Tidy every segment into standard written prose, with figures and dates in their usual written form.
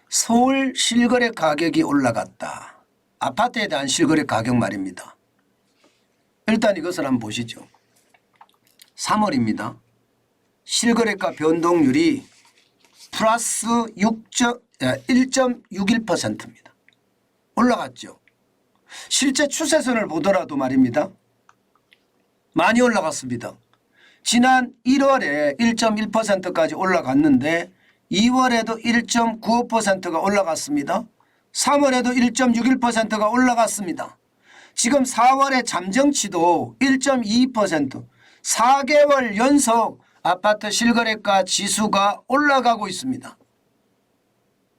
서울 실거래 가격이 올라갔다. 아파트에 대한 실거래 가격 말입니다. 일단 이것을 한번 보시죠. 3월입니다. 실거래가 변동률이 플러스 1.61%입니다. 올라갔죠. 실제 추세선을 보더라도 말입니다. 많이 올라갔습니다. 지난 1월에 1.1%까지 올라갔는데 2월에도 1.95%가 올라갔습니다. 3월에도 1.61%가 올라갔습니다. 지금 4월의 잠정치도 1.22%, 4개월 연속 아파트 실거래가 지수가 올라가고 있습니다.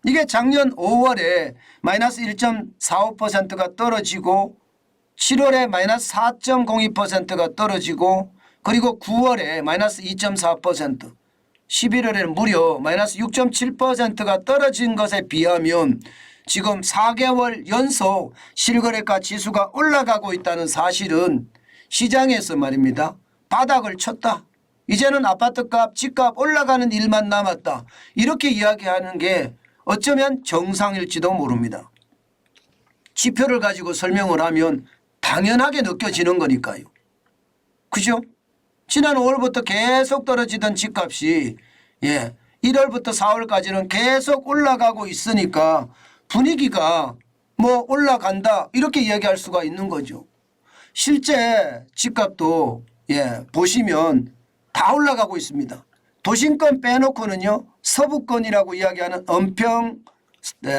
이게 작년 5월에 마이너스 1.45%가 떨어지고 7월에 마이너스 4.02%가 떨어지고 그리고 9월에 마이너스 2.4%, 11월에는 무려 마이너스 6.7%가 떨어진 것에 비하면 지금 4개월 연속 실거래가 지수가 올라가고 있다는 사실은 시장에서 말입니다. 바닥을 쳤다. 이제는 아파트값, 집값 올라가는 일만 남았다. 이렇게 이야기하는 게 어쩌면 정상일지도 모릅니다. 지표를 가지고 설명을 하면 당연하게 느껴지는 거니까요. 그죠? 지난 5월부터 계속 떨어지던 집값이 1월부터 4월까지는 계속 올라가고 있으니까 분위기가 뭐 올라간다 이렇게 이야기할 수가 있는 거죠. 실제 집값도 보시면 다 올라가고 있습니다. 도심권 빼놓고는요. 서부권이라고 이야기하는 은평,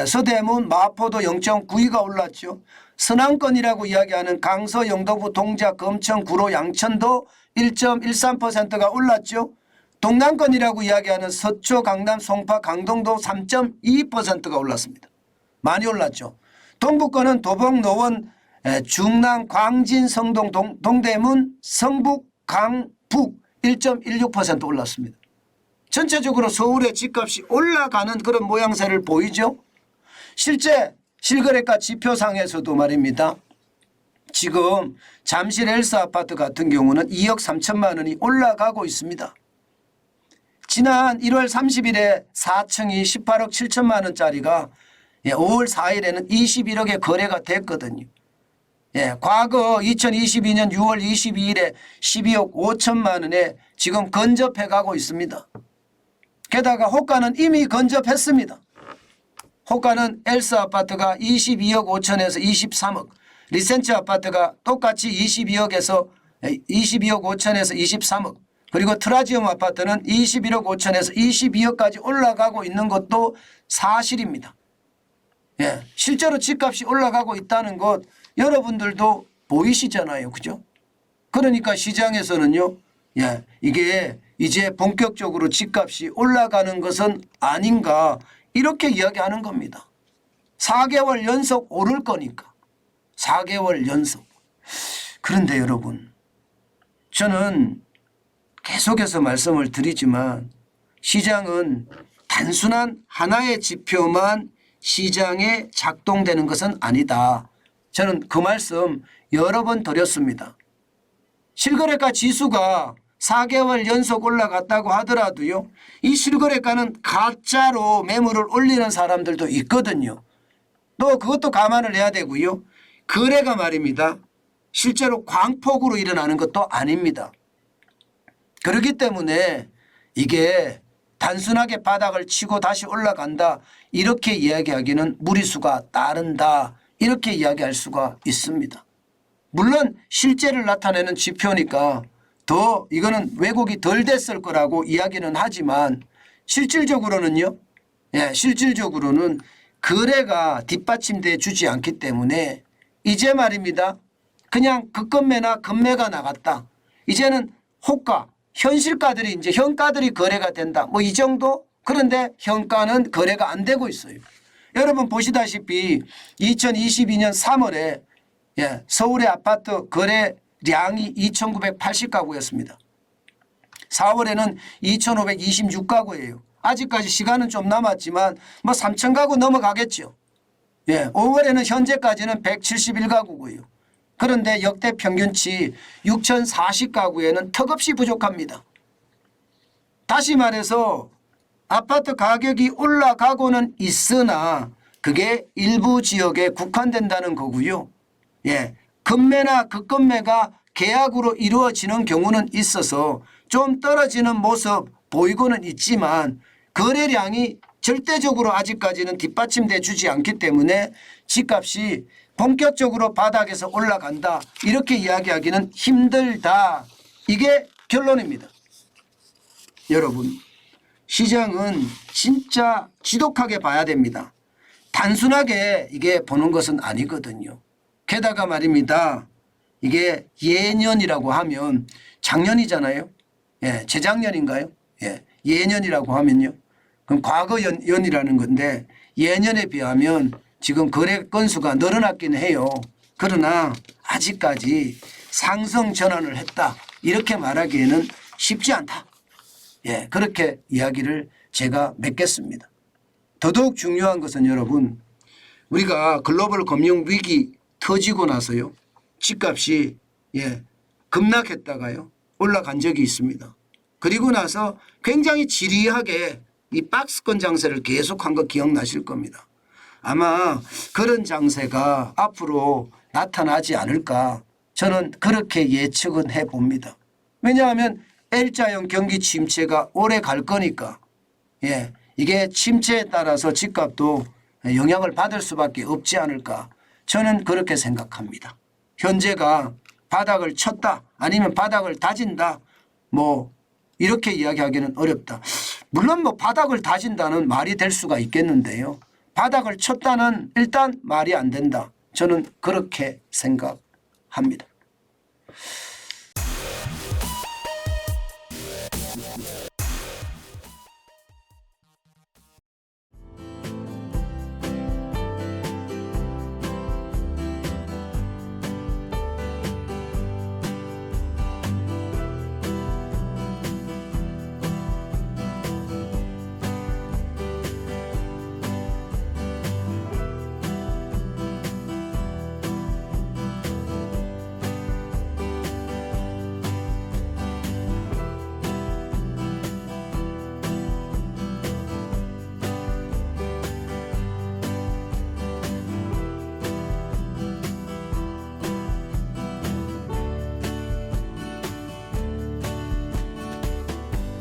서대문, 마포도 0.92가 올랐죠. 서남권이라고 이야기하는 강서, 영도부, 동작, 금천, 구로, 양천도 1.13%가 올랐죠. 동남권이라고 이야기하는 서초, 강남, 송파, 강동도 3.2%가 올랐습니다. 많이 올랐죠. 동부권은 도봉, 노원, 중랑, 광진, 성동, 동대문, 성북, 강북 1.16% 올랐습니다. 전체적으로 서울의 집값이 올라가는 그런 모양새를 보이죠. 실제 실거래가 지표상에서도 말입니다. 지금 잠실 엘스 아파트 같은 경우는 2억 3천만 원이 올라가고 있습니다. 지난 1월 30일에 4층이 18억 7천만 원짜리가 5월 4일에는 21억에 거래가 됐거든요. 과거 2022년 6월 22일에 12억 5천만 원에 지금 근접해 가고 있습니다. 게다가 호가는 이미 근접했습니다. 호가는 엘스 아파트가 22억 5천에서 23억, 리센츠 아파트가 똑같이 22억에서 22억 5천에서 23억, 그리고 트라지움 아파트는 21억 5천에서 22억까지 올라가고 있는 것도 사실입니다. 실제로 집값이 올라가고 있다는 것 여러분들도 보이시잖아요. 그죠? 그러니까 시장에서는요. 이게 이제 본격적으로 집값이 올라가는 것은 아닌가 이렇게 이야기하는 겁니다. 4개월 연속 오를 거니까. 4개월 연속. 그런데 여러분 저는 계속해서 말씀을 드리지만 시장은 단순한 하나의 지표만 시장에 작동되는 것은 아니다. 저는 그 말씀 여러 번 드렸습니다. 실거래가 지수가 4개월 연속 올라갔다고 하더라도요. 이 실거래가는 가짜로 매물을 올리는 사람들도 있거든요. 또 그것도 감안을 해야 되고요. 거래가 말입니다. 실제로 광폭으로 일어나는 것도 아닙니다. 그렇기 때문에 이게 단순하게 바닥을 치고 다시 올라간다 이렇게 이야기하기는 무리수가 따른다 이렇게 이야기할 수가 있습니다. 물론 실제를 나타내는 지표니까 더 이거는 왜곡이 덜 됐을 거라고 이야기는 하지만 실질적으로는요. 실질적으로는 거래가 뒷받침돼 주지 않기 때문에 이제 말입니다. 그냥 급매나 급매가 나갔다. 이제는 호가, 현실가들이 이제 현가들이 거래가 된다. 뭐 이 정도? 그런데 현가는 거래가 안 되고 있어요. 여러분 보시다시피 2022년 3월에 서울의 아파트 거래량이 2,980가구였습니다. 4월에는 2,526가구예요. 아직까지 시간은 좀 남았지만 뭐 3,000가구 넘어가겠죠. 5월에는 현재까지는 171가구고요. 그런데 역대 평균치 6,040가구에는 턱없이 부족합니다. 다시 말해서 아파트 가격이 올라가고는 있으나 그게 일부 지역에 국한된다는 거고요. 예, 급매나 급급매가 계약으로 이루어지는 경우는 있어서 좀 떨어지는 모습 보이고는 있지만 거래량이 절대적으로 아직까지는 뒷받침돼 주지 않기 때문에 집값이 본격적으로 바닥에서 올라간다 이렇게 이야기하기는 힘들다. 이게 결론입니다. 여러분, 시장은 진짜 지독하게 봐야 됩니다. 단순하게 이게 보는 것은 아니거든요. 게다가 말입니다. 이게 예년이라고 하면 작년이잖아요. 예, 재작년인가요? 예, 예년이라고 하면요. 그럼 과거 연이라는 건데 예년에 비하면 지금 거래 건수가 늘어났긴 해요. 그러나 아직까지 상승 전환을 했다. 이렇게 말하기에는 쉽지 않다. 예, 그렇게 이야기를 제가 맺겠습니다. 더더욱 중요한 것은 여러분, 우리가 글로벌 금융 위기 터지고 나서요. 집값이 급락했다가요. 올라간 적이 있습니다. 그리고 나서 굉장히 지리하게 이 박스권 장세를 계속한 거 기억나실 겁니다. 아마 그런 장세가 앞으로 나타나지 않을까 저는 그렇게 예측은 해봅니다. 왜냐하면 L자형 경기 침체가 오래 갈 거니까 이게 침체에 따라서 집값도 영향을 받을 수밖에 없지 않을까 저는 그렇게 생각합니다. 현재가 바닥을 쳤다 아니면 바닥을 다진다 뭐 이렇게 이야기하기는 어렵다. 물론 뭐 바닥을 다진다는 말이 될 수가 있겠는데요. 바닥을 쳤다는 일단 말이 안 된다. 저는 그렇게 생각합니다.